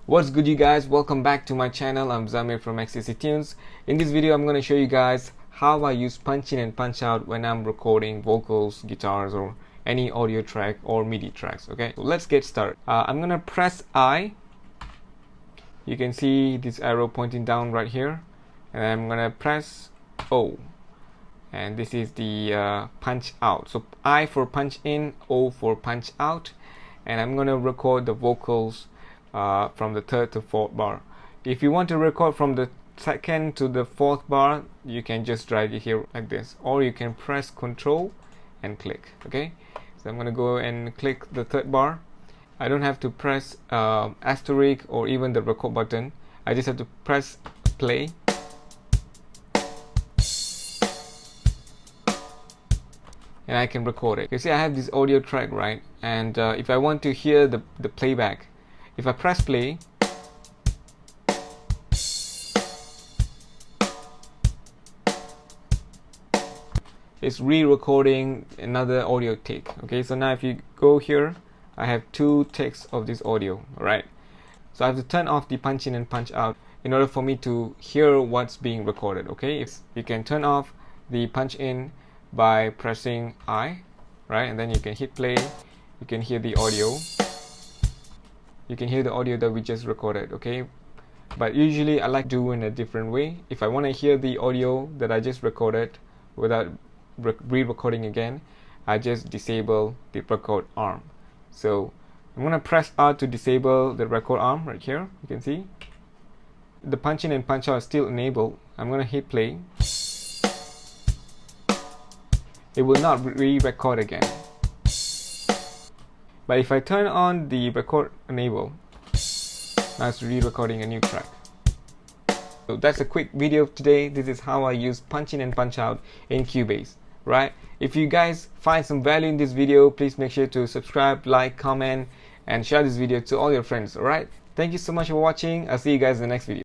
What's good, you guys? Welcome back to my channel. I'm Zamir from XCC Tunes. In this video I'm going to show you guys how I use punch in and punch out when I'm recording vocals, guitars, or any audio track or MIDI tracks. Okay, so let's get started. I'm going to press I. You can see this arrow pointing down right here, and I'm going to press O, and this is the punch out. So I for punch in, O for punch out, and I'm going to record the vocals from the third to fourth bar. If you want to record from the second to the fourth bar, you can just drag it here like this, or you can press Control and click. Okay, so I'm going to go and click the third bar. I don't have to press asterisk or even the record button. I just have to press play, and I can record it. You see, I have this audio track, right? And if I want to hear the playback, if I press play, it's re-recording another audio take. Okay, so now if you go here, I have two takes of this audio. Alright, so I have to turn off the punch in and punch out in order for me to hear what's being recorded. Okay, if you can turn off the punch in by pressing I, right, and then you can hit play. You can hear the audio. You can hear the audio that we just recorded. Okay, but usually I like doing a different way. If I want to hear the audio that I just recorded without re-recording again, I just disable the record arm. So I'm going to press R to disable the record arm right here. You can see the punch in and punch out is still enabled. I'm going to hit play. It will not re-record again. But if I turn on the record enable, now it's re-recording a new track. So that's a quick video of today. This is how I use punch in and punch out in Cubase, right? If you guys find some value in this video, please make sure to subscribe, like, comment, and share this video to all your friends. Alright, thank you so much for watching. I'll see you guys in the next video.